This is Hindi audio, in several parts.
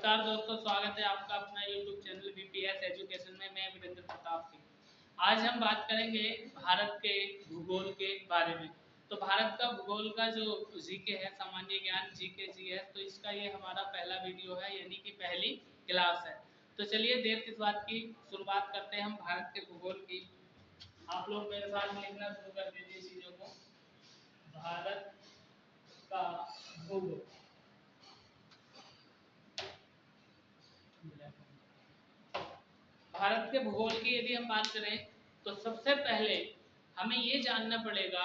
नमस्कार दोस्तों, स्वागत है आपका अपना YouTube चैनल VPS एजुकेशन में। मैं वीरेंद्र प्रताप सिंह। आज हम बात करेंगे भारत के भूगोल के बारे में। तो भारत का भूगोल का जो जीके है, सामान्य ज्ञान जीके जीएस, तो इसका ये हमारा पहला वीडियो है, यानी कि पहली क्लास है। तो चलिए देर किस बात की, शुरुआत करते हैं हम भारत के भूगोल की। आप लोग मेरे साथ लिखना शुरू कर दीजिए चीजों को। भारत का भूगोल। भारत के भूगोल की यदि हम बात करें तो सबसे पहले हमें ये जानना पड़ेगा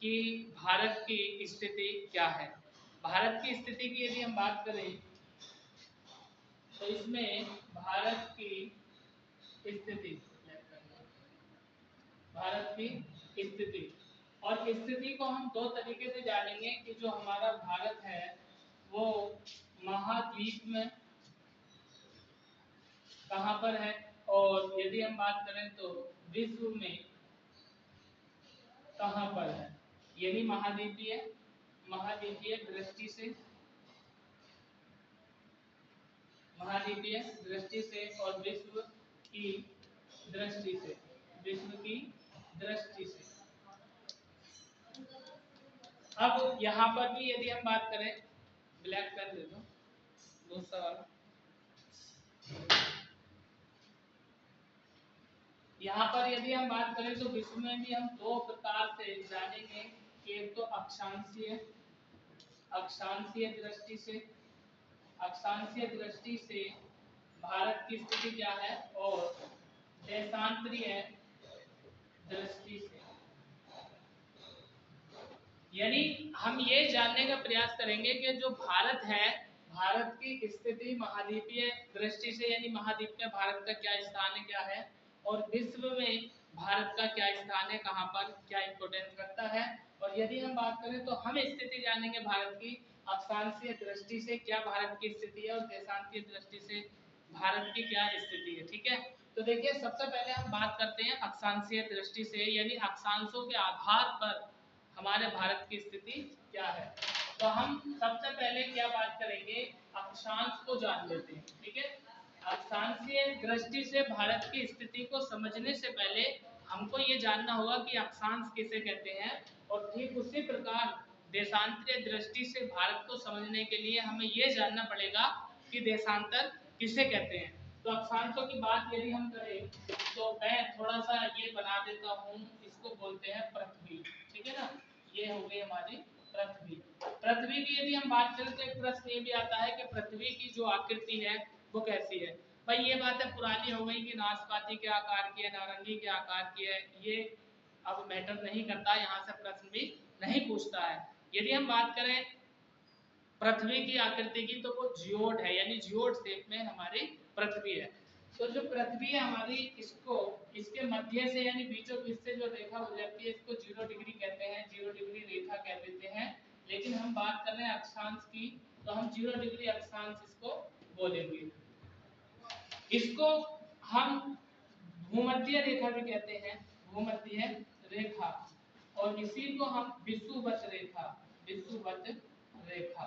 कि भारत की स्थिति क्या है। भारत की स्थिति की यदि हम बात करें तो इसमें भारत की स्थिति, भारत की स्थिति और स्थिति को हम दो तरीके से जानेंगे कि जो हमारा भारत है वो महाद्वीप में कहाँ पर है, और यदि हम बात करें तो विश्व में कहाँ पर है। यानी महाद्वीपीय दृष्टि से, महाद्वीपीय दृष्टि से और विश्व की दृष्टि से, विश्व की दृष्टि से। अब यहाँ पर भी यदि हम बात करें, ब्लैक पेन दे दो दूसरा वाला। यहाँ पर यदि हम बात करें तो विश्व में भी हम दो प्रकार से जानेंगे कि एक तो अक्षांशीय दृष्टि से, अक्षांशीय दृष्टि से भारत की स्थिति क्या है, और देशांतरीय दृष्टि से। यानी हम ये जानने का प्रयास करेंगे कि जो भारत है, भारत की स्थिति महाद्वीपीय दृष्टि से, यानी महाद्वीप में भारत का क्या स्थान है, क्या है, और विश्व में भारत का क्या स्थान है, कहाँ पर क्या इंपोर्टेंस रखता है। और यदि हम बात करें तो हम स्थिति जानेंगे भारत की अक्षांशीय दृष्टि से, क्या भारत की स्थिति है, और देशांतीय दृष्टि से भारत की क्या स्थिति है। ठीक है, तो देखिए सबसे पहले हम बात करते हैं अक्षांशीय दृष्टि से, यानी अक्षांशों के आधार पर हमारे भारत की स्थिति क्या है। तो हम सबसे पहले क्या बात करेंगे, अक्षांश को जान लेते हैं। ठीक है, अक्षांशीय दृष्टि से भारत की स्थिति को समझने से पहले हमको ये जानना होगा कि अक्षांश किसे कहते हैं, और ठीक उसी प्रकार देशांतरीय दृष्टि से भारत को समझने के लिए हमें ये जानना पड़ेगा कि देशांतर किसे कहते हैं। तो अक्षांशों की बात यदि हम करें तो मैं थोड़ा सा ये बना देता हूँ, इसको बोलते हैं पृथ्वी। ठीक है ना, ये हो गई हमारी पृथ्वी। पृथ्वी की यदि हम बात करें तो एक प्रश्न ये भी आता है कि पृथ्वी की जो आकृति है वो कैसी है। भाई ये बात है पुरानी हो गई कि नाशपाती के आकार की है, नारंगी के आकार की है, ये अब मैटर नहीं करता, यहाँ से प्रश्न भी नहीं पूछता है। यदि हम बात करें पृथ्वी की आकृति की तो वो जियोड है, यानी जियोड शेप में हमारी पृथ्वी है। तो जो पृथ्वी है हमारी, इसको इसके मध्य से यानी बीचों बीच से जो रेखा गुजरती है इसको 0 डिग्री कहते हैं, 0 डिग्री रेखा कह देते हैं। लेकिन हम बात कर रहे हैं अक्षांश की, तो हम 0 डिग्री अक्षांश इसको बोलेंगे। इसको हम भूमध्य रेखा भी कहते हैं, भूमध्य रेखा, और इसी को हम विषुवत रेखा, विषुवत रेखा।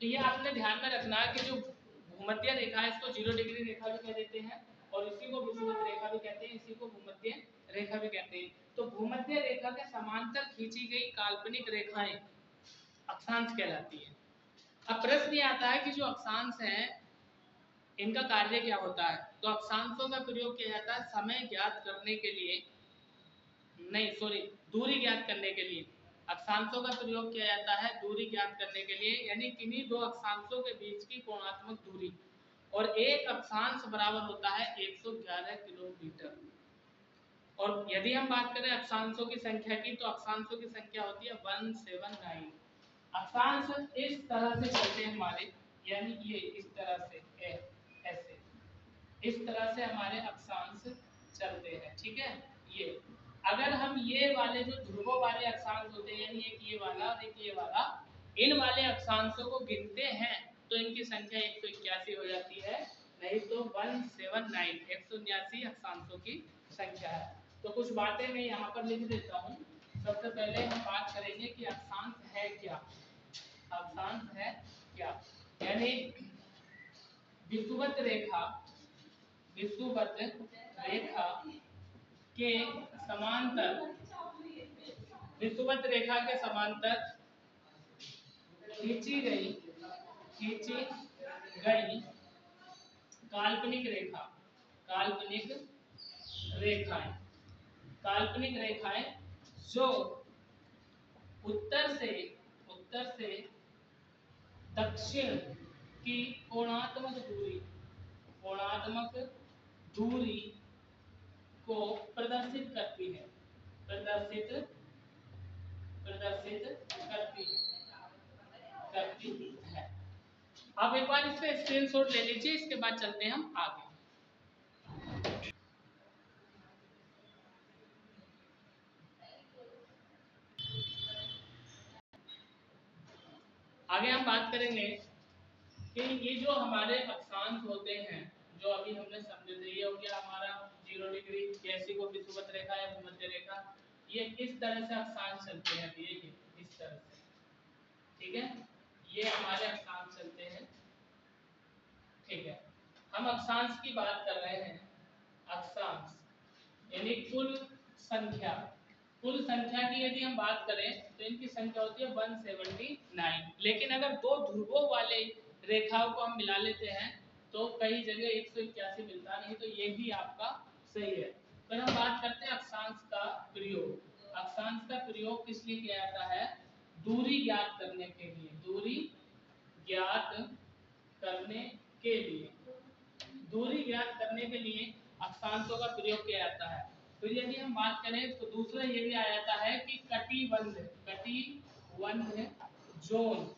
तो ये आपने ध्यान में रखना है कि जो भूमध्य रेखा है इसको 0 डिग्री रेखा भी कह देते हैं, और इसी को विषुवत रेखा भी कहते हैं, इसी को भूमध्य रेखा भी कहते हैं। तो भूमध्य रेखा के समांतर खींची गई काल्पनिक रेखाएं अक्षांश कहलाती है। अब प्रश्न ये आता है कि जो अक्षांश हैं इनका कार्य क्या होता है। तो अक्षांशों का प्रयोग किया जाता है समय ज्ञात करने के लिए, नहीं सॉरी, दूरी ज्ञात करने के लिए। अक्षांशों का प्रयोग किया जाता है दूरी ज्ञात करने के लिए, यानी किन्हीं दो अक्षांशों के बीच की कोणात्मक दूरी, और एक अक्षांश बराबर होता है 111 किलोमीटर। और यदि हम बात करें अक्षांशों की संख्या की, तो अक्षांशों की संख्या होती है 179। अक्षांश इस तरह से चलते हैं हमारे, यानी ये इस तरह से ऐसे, इस तरह से हमारे अक्षांश चलते हैं। ठीक है, ये अगर हम ये वाले जो ध्रुवों वाले अक्षांश होते हैं, यानी एक ये वाला और एक ये वाला, इन वाले अक्षांशों को गिनते हैं तो इनकी संख्या 181 हो जाती है, नहीं तो 179, 179 अक्षांशों की संख्या है। तो कुछ बातें मैं यहाँ पर लिख देता हूँ। सबसे पहले हम बात करेंगे कि अक्षांश है क्या। अक्षांश है क्या, यानी विषुवत रेखा, विषुवत रेखा के समांतर, विषुवत रेखा के समांतर खींची गई काल्पनिक रेखा, काल्पनिक रेखाएं, काल्पनिक रेखाएं जो उत्तर से दक्षिण की कोणात्मक दूरी को प्रदर्शित करती है, प्रदर्शित करती है। आप एक बार इसका स्क्रीनशॉट ले लीजिए, इसके बाद चलते हैं हम आगे। आगे हम बात करेंगे कि ये जो हमारे अक्षांश होते हैं, जो अभी हमने समझे थे, ये हो गया हमारा 0 डिग्री, जैसी को विषुवत रेखा या भूमध्य रेखा, ये किस तरह से अक्षांश चलते हैं, ये इस तरह से, ठीक है, ये हमारे अक्षांश चलते हैं, ठीक है। हम अक्षांश की बात कर रहे हैं, अक्षांश यानी कुल संख्या, कुल संख्या की यदि हम बात करें तो इनकी संख्या होती है 179, लेकिन अगर दो ध्रुवों वाले रेखाओं को हम मिला लेते हैं तो कई जगह 181 मिलता नहीं, तो ये भी आपका सही है। फिर हम बात करते हैं अक्षांश का प्रयोग। अक्षांश का प्रयोग किस लिए किया जाता है? दूरी ज्ञात करने के लिए, दूरी ज्ञात करने के लिए, दूरी ज्ञात करने के लिए अक्षांशों का प्रयोग किया जाता है। फिर यदि हम बात करें तो दूसरा ये भी आ जाता है कि कटिबंध जोन,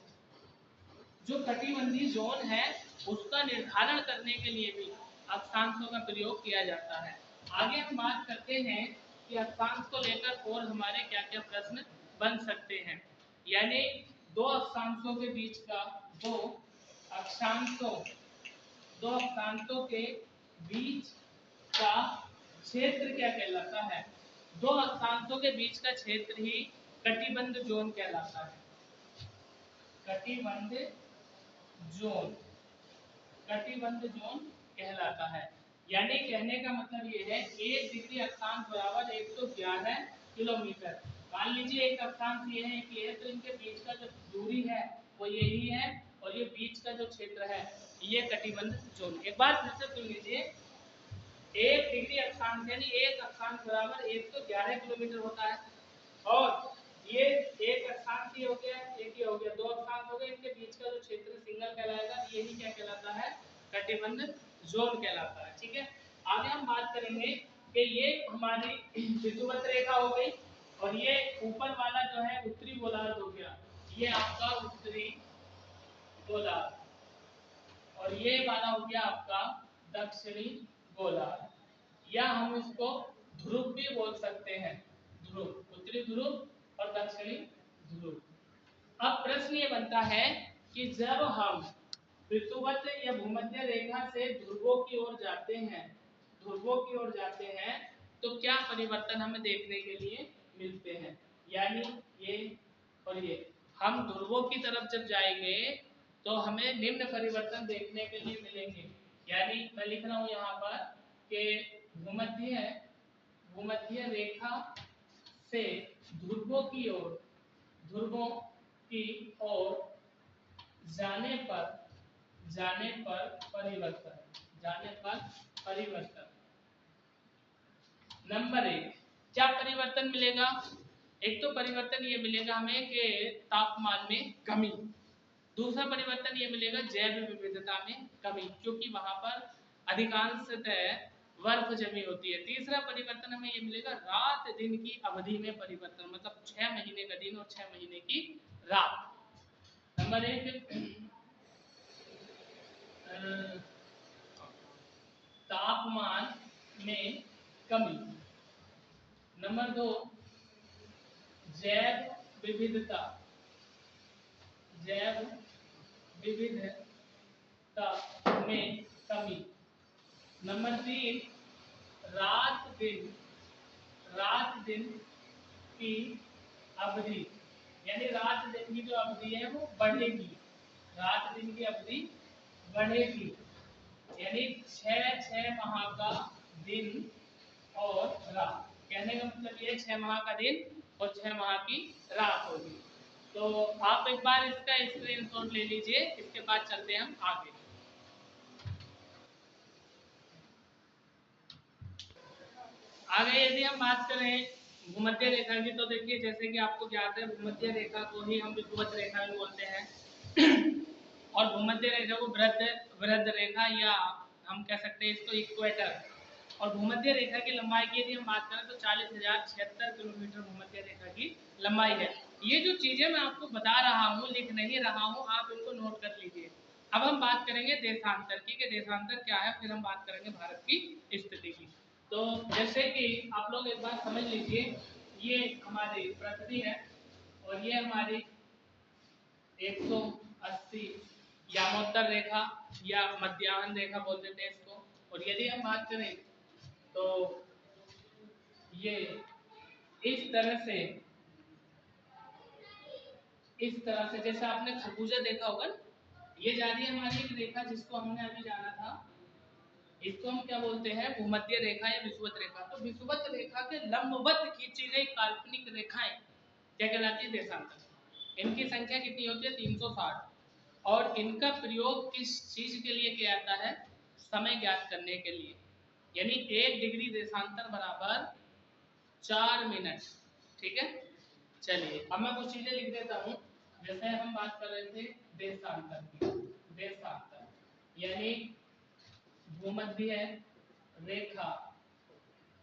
जो कटिबंधी जोन है उसका निर्धारण करने के लिए भी अक्षांशों का प्रयोग किया जाता है। आगे हम बात करते हैं कि अक्षांश को लेकर और हमारे क्या क्या प्रश्न बन सकते हैं। यानी दो अक्षांशों के बीच का, दो अक्षांशों के बीच का क्षेत्र क्या कहलाता है? दो अक्षांशों के बीच का क्षेत्र ही कटिबंध जोन कहलाता है। कटिबंध जोन कहलाता है। यानी कहने का मतलब ये है 1 डिग्री अक्षांश बराबर 111 किलोमीटर। मान लीजिए एक अक्षांश ये है, एक ये है, तो इनके बीच का जो दूरी है वो यही है, और ये बीच का जो क्षेत्र है ये कटिबंध जोन। एक बार फिर से सुन लीजिए, 1 डिग्री अक्षांश यानी एक अक्षांश बराबर 111 किलोमीटर होता है, और ये एक अक्षांश ही हो गया, एक ही हो गया, दो अक्षांश हो गए, इनके बीच का जो क्षेत्र सिंगल कहलाएगा, यही क्या कहलाता है? कटिबंध जोन कहलाता है। ठीक है, आगे हम बात करेंगे कि ये हमारी विषुवत रेखा हो गई, और ये ऊपर वाला जो है उत्तरी गोलार्ध हो गया, ये आपका उत्तरी गोलार्ध, और ये वाला हो गया आपका दक्षिणी गोलार्ध, या हम इसको ध्रुव भी बोल सकते हैं, ध्रुव, उत्तरी ध्रुव और दक्षिणी ध्रुव। अब प्रश्न ये बनता है कि जब हम विषुवत या भूमध्य रेखा से ध्रुवों की ओर जाते हैं, तो क्या परिवर्तन हमें देखने के लिए मिलते हैं? यानी ये और ये, हम ध्रुवों की तरफ जब जाएंगे तो हमें निम्न परिवर्तन देखने के लिए मिलेंगे। यानी मैं लिख रहा हूं यहाँ पर कि भूमध्य रेखा से ध्रुवों की ओर जाने पर परिवर्तन। नंबर 1, क्या परिवर्तन मिलेगा? एक तो परिवर्तन ये मिलेगा हमें कि तापमान में कमी, दूसरा परिवर्तन ये मिलेगा जैव विविधता में कमी, क्योंकि वहां पर अधिकांशतः बर्फ जमी होती है। तीसरा परिवर्तन हमें ये मिलेगा रात दिन की अवधि में परिवर्तन, मतलब 6 महीने का दिन और 6 महीने की रात। नंबर 1 तापमान में कमी। नंबर 2 जैव विविधता में कमी। नंबर 3 रात दिन की अवधि, यानी रात दिन की जो अवधि है वो बढ़ेगी, रात दिन की अवधि बढ़ेगी। यानी 6 माह का दिन और रात। कहने का मतलब ये 6 माह का दिन और 6 माह की रात होगी। तो आप एक बार इसका स्क्रीनशॉट ले लीजिए, इसके बाद चलते हैं हम आगे। आगे यदि हम बात करें भूमध्य रेखा की, तो देखिए जैसे कि आपको ज्ञात है भूमध्य रेखा को ही हम विषुवत रेखा भी बोलते हैं और भूमध्य रेखा को वृद्ध रेखा या हम कह सकते हैं इसको इक्वेटर। और भूमध्य रेखा की लंबाई की यदि हम बात करें तो 40,076 किलोमीटर भूमध्य रेखा की लंबाई है। ये जो चीजें मैं आपको बता रहा हूँ, लिख नहीं रहा हूँ, आप इनको नोट कर लीजिए। अब हम बात करेंगे देशांतर की, कि देशांतर क्या है, फिर हम बात करेंगे भारत की स्थिति की। तो जैसे कि आप लोग एक बार समझ लीजिए, ये हमारी पृथ्वी है और ये हमारी 180 यामोत्तर रेखा या मध्याह्न रेखा बोल देते हैं इसको। और यदि हम बात करें तो ये इस तरह से जैसे आपने खरबूजा देखा होगा, ये जा रही है हमारी एक रेखा जिसको हमने अभी जाना था, इसको हम क्या बोलते हैं, भूमध्य रेखा या विषुवत रेखा। तो विषुवत रेखा के लंबवत खींची गई काल्पनिक रेखाएं क्या कहलाती है, देशांतर। इनकी संख्या कितनी होती है, 360। और इनका प्रयोग किस चीज के लिए किया जाता है, समय ज्ञात करने के लिए। यानी 1 डिग्री देशांतर बराबर 4 मिनट। ठीक है, चलिए अब मैं कुछ चीजें लिख देता हूँ। जैसे हम बात कर रहे थे देशांतर की, देशांतर यानी भूमध्य रेखा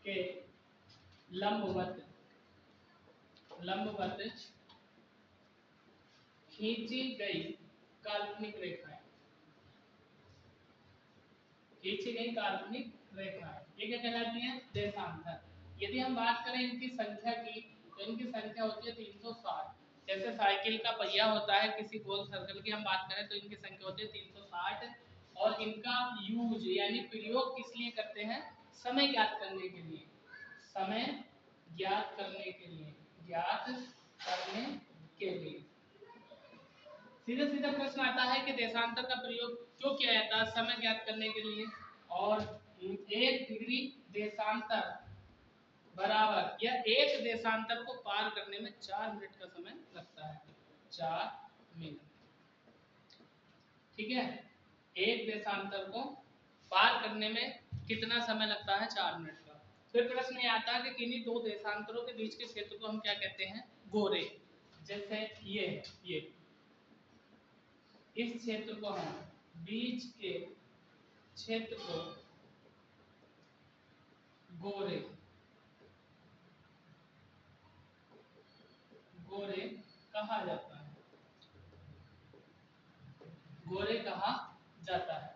के लंबवत खींची गई काल्पनिक रेखाएं, खींची गई काल्पनिक रेखाएं ये क्या कहलाती है, देशांतर। यदि हम बात करें इनकी संख्या की, तो इनकी संख्या होती है 360। जैसे साइकिल का पहिया होता है, किसी गोल सर्कल की हम बात करें तो इनकी संख्या होती है 360। और इनका यूज यानी प्रयोग किस लिए करते हैं, समय ज्ञात करने के लिए, समय ज्ञात करने के लिए, ज्ञात करने के लिए। सीधा सीधा प्रश्न आता है कि देशांतर का प्रयोग क्यों किया जाता है, समय ज्ञात करने के लिए। और 1 डिग्री देशांतर बराबर या एक देशांतर को पार करने में 4 मिनट का समय लगता है, 4 मिनट। ठीक है, एक देशांतर को पार करने में कितना समय लगता है, 4 मिनट का। फिर प्रश्न ये आता है कि किन्हीं 2 देशांतरों के बीच के क्षेत्र को हम क्या कहते हैं, गोरे। जैसे ये इस क्षेत्र को हम, बीच के क्षेत्र को गोरे कहा जाता है, गोरे कहा जाता है।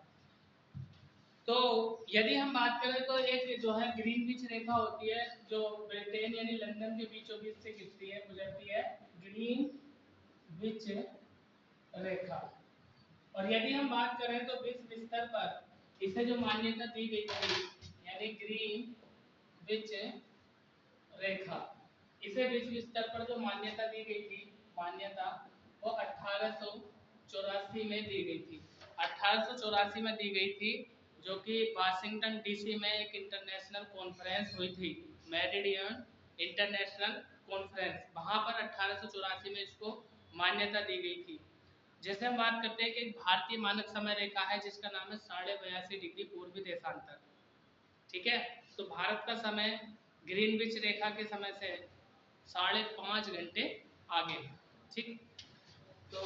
तो यदि हम बात करें तो एक जो है ग्रीनविच रेखा होती है, जो ब्रिटेन यानी लंदन के बीचों बीच से खिंचती है, गुजरती है, ग्रीनविच रेखा। और यदि हम बात करें तो विश्व स्तर पर इसे जो मान्यता दी गई थी, यानी ग्रीनविच रेखा, इसे विश्व स्तर पर जो मान्यता दी गई थी, मान्यता वो 1884 में दी गई थी। 1884 में दी गई थी, जो कि वाशिंगटन डीसी में एक इंटरनेशनल कॉन्फ्रेंस हुई थी, मेरिडियन इंटरनेशनल कॉन्फ्रेंस। वहां पर 1884 में इसको मान्यता दी गई थी। जैसे हम बात करते हैं कि एक भारतीय मानक समय रेखा है जिसका नाम है 82.5 डिग्री पूर्वी देशांतर। ठीक है, तो भारत का समय ग्रीनविच रेखा के समय से 5.5 घंटे आगे है। ठीक, तो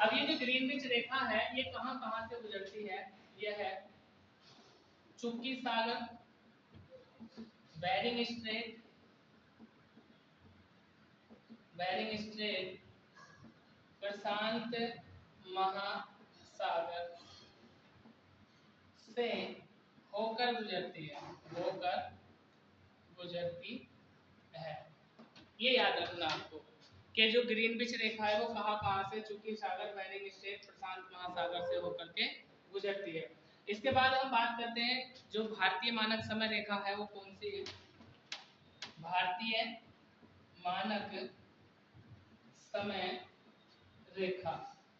अब ये जो ग्रीनविच रेखा है ये कहाँ कहाँ से गुजरती है, ये है चुप्पी सागर, बेरिंग स्ट्रेट, प्रशांत महासागर से होकर गुजरती है। ये याद रखना आपको कि जो ग्रीनविच रेखा है वो कहाँ कहाँ से, चुप्पी सागर, बेरिंग स्ट्रेट, प्रशांत महासागर से होकर के गुजरती है। इसके बाद हम बात करते हैं जो भारतीय मानक समय रेखा है वो कौन सी है, भारतीय मानक समय रेखा।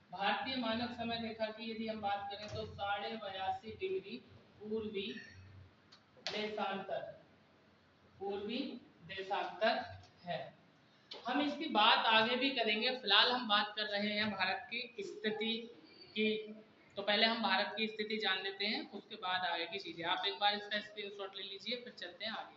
भारतीय मानक समय रेखा की यदि हम बात करें तो 82.5 डिग्री पूर्वी देशांतर, पूर्वी देशांतर है। हम इसकी बात आगे भी करेंगे, फिलहाल हम बात कर रहे हैं भारत की स्थिति की। तो पहले हम भारत की स्थिति जान लेते हैं, उसके बाद आगे की चीजें। आप एक बार इसका स्क्रीनशॉट ले लीजिए, फिर चलते हैं आगे।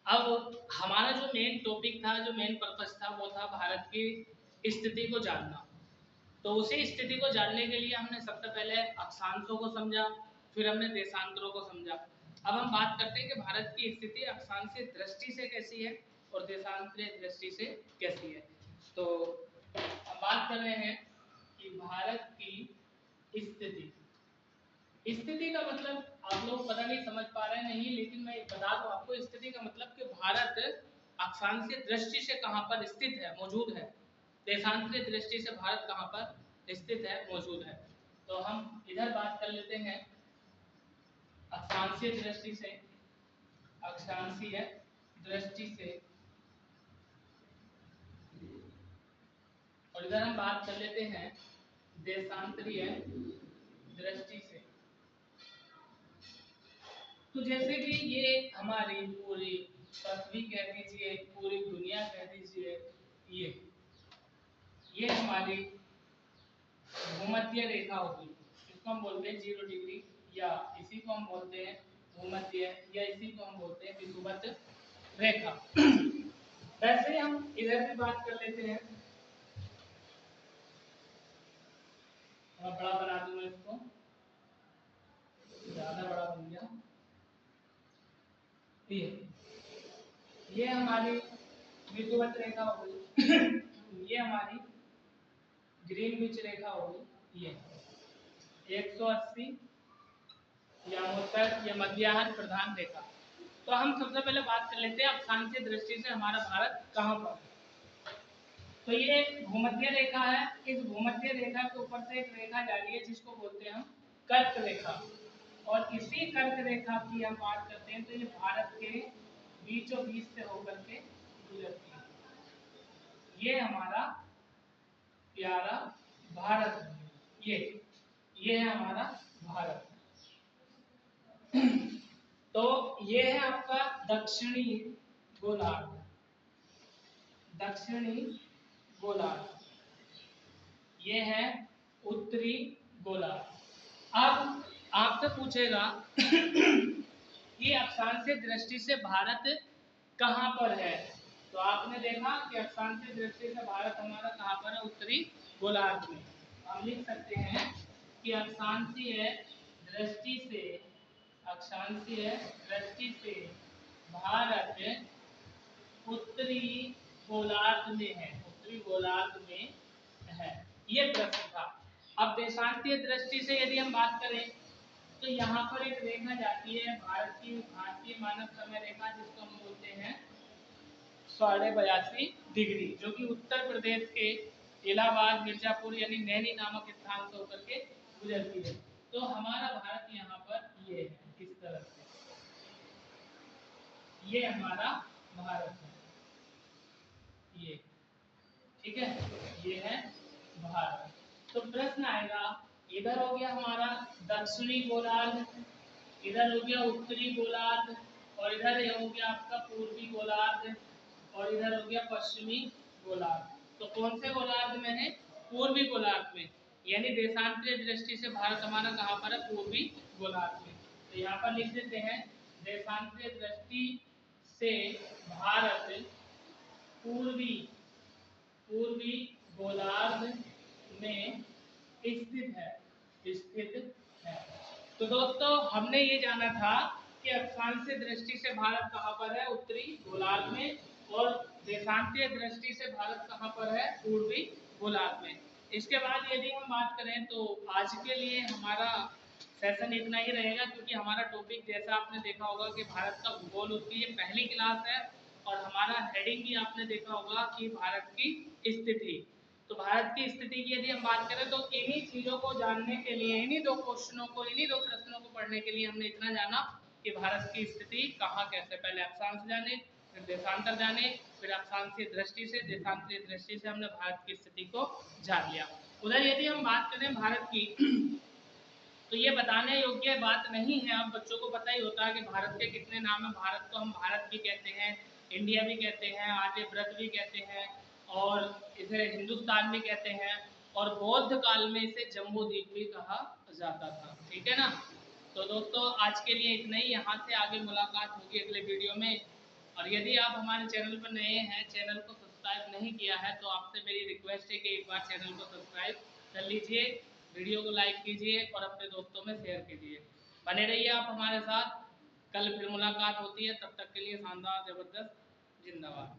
अब हमारा जो मेन टॉपिक था, जो मेन पर्पस था, वो था भारत की स्थिति को जानना। तो उसी स्थिति को जानने के लिए हमने सबसे पहले अक्षांशों को समझा, फिर हमने देशांतरों को समझा। अब हम बात करते हैं कि भारत की स्थिति अक्षांशीय दृष्टि से कैसी है और देशांतरीय दृष्टि से कैसी है। तो हम बात कर रहे हैं कि भारत की स्थिति, स्थिति का मतलब आप लोग पता नहीं समझ पा रहे हैं नहीं, लेकिन मैं बता दूं आपको, स्थिति का मतलब कि भारत अक्षांशीय दृष्टि से कहां पर स्थित है, मौजूद है। देशांतरीय दृष्टि से भारत कहां पर स्थित है, मौजूद है। तो हम इधर बात कर लेते हैं अक्षांशीय दृष्टि से, अक्षांशीय दृष्टि से, और इधर हम बात कर लेते हैं देशांतरीय दृष्टि से। तो जैसे कि ये हमारी पूरी पृथ्वी कह दीजिए, पूरी दुनिया कह दीजिए, ये हमारी भूमध्य रेखा होगी, इसको हम बोलते हैं 0 डिग्री, या इसी को हम बोलते हैं भूमध्य, या इसी को हम बोलते हैं विषुवत रेखा। वैसे ही हम इधर भी बात कर लेते हैं, बड़ा बना दूं मैं इसको, ज्यादा बड़ा बन गया। ये हमारी विषुवत रेखा होगी, ये हमारी ग्रीनविच रेखा होगी, ये 180 या उत्तर या मध्याह्न प्रधान रेखा। तो हम सबसे पहले बात कर लेते हैं अक्षांशीय दृष्टि से हमारा भारत कहाँ पर। तो ये भूमध्य रेखा है, इस भूमध्य रेखा के ऊपर से एक रेखा जा रही है जिसको बोलते हैं हम कर्क रेखा, और इसी कर्क रेखा की हम बात करते हैं तो ये भारत के बीचों बीच से होकर के गुजरती है। ये हमारा प्यारा भारत, ये है हमारा भारत। तो ये है आपका दक्षिणी गोलार्ध, दक्षिणी गोलार्ध, ये है उत्तरी गोलार्ध। अब आपसे पूछेगा कि अक्षांशीय दृष्टि से भारत कहाँ पर है। तो आपने देखा कि अक्षांशीय दृष्टि से भारत हमारा कहाँ पर है, उत्तरी गोलार्ध में। हम लिख सकते हैं कि अक्षांशीय दृष्टि से, अक्षांशीय दृष्टि से भारत उत्तरी गोलार्ध में है, उत्तरी गोलार्ध में है। ये प्रश्न था। अब देशांतीय दृष्टि से यदि हम बात करें तो यहाँ पर एक रेखा जाती है भारत की, भारतीय मानक समय रेखा, जिसको हम बोलते हैं 82.5 डिग्री, जो कि उत्तर प्रदेश के इलाहाबाद मिर्जापुर यानी नैनी नामक स्थान से होकर के गुजरती है। तो हमारा भारत यहाँ पर ये है, इस तरह से ये हमारा भारत है, ये ठीक है, ये है भारत। तो प्रश्न आएगा, इधर हो गया हमारा दक्षिणी गोलार्ध, इधर हो गया उत्तरी गोलार्ध, और इधर ये हो गया आपका पूर्वी गोलार्ध, और इधर हो गया पश्चिमी गोलार्ध। तो कौन से गोलार्ध में है, पूर्वी गोलार्ध में, यानी देशांतरीय दृष्टि से भारत हमारा कहाँ पर है, पूर्वी गोलार्ध में। तो यहाँ पर लिख देते हैं देशांतरीय दृष्टि से भारत पूर्वी, पूर्वी गोलार्ध में स्थित है, स्थित है। तो दोस्तों हमने ये जाना था कि अक्षांशीय दृष्टि से भारत कहाँ पर है, उत्तरी गोलार्ध में, और देशांतीय दृष्टि से भारत कहाँ पर है, पूर्वी गोलार्ध में। इसके बाद यदि हम बात करें तो आज के लिए हमारा सेशन इतना ही रहेगा, क्योंकि हमारा टॉपिक जैसा आपने देखा होगा कि भारत का भूगोल, उसकी ये पहली क्लास है और हमारा हेडिंग भी आपने देखा होगा कि भारत की स्थिति। तो भारत की स्थिति की यदि हम बात करें तो इन्हीं चीजों को जानने के लिए, इन्हीं दो क्वेश्चनों को, इन्हीं दो प्रश्नों को पढ़ने के लिए हमने इतना जाना कि भारत की स्थिति कहाँ कैसे, पहले अक्षांश जाने, फिर देशांतर जाने, फिर अक्षांशीय दृष्टि से, देशांतरीय दृष्टि से हमने भारत की स्थिति को जान लिया। उधर यदि हम बात करें भारत की तो ये बताने योग्य बात नहीं है, अब बच्चों को पता ही होता है कि भारत के कितने नाम है। भारत को हम भारत भी कहते हैं, इंडिया भी कहते हैं, आर्यव्रत भी कहते हैं, और इसे हिंदुस्तान भी कहते हैं, और बौद्ध काल में इसे जम्बू द्वीप भी कहा जाता था। ठीक है ना। तो दोस्तों आज के लिए इतना ही, यहाँ से आगे मुलाकात होगी अगले वीडियो में। और यदि आप हमारे चैनल पर नए हैं, चैनल को सब्सक्राइब नहीं किया है, तो आपसे मेरी रिक्वेस्ट है कि एक बार चैनल को सब्सक्राइब कर लीजिए, वीडियो को लाइक कीजिए और अपने दोस्तों में शेयर कीजिए। बने रहिए आप हमारे साथ, कल फिर मुलाकात होती है, तब तक के लिए शानदार, जबरदस्त, जिंदाबाद।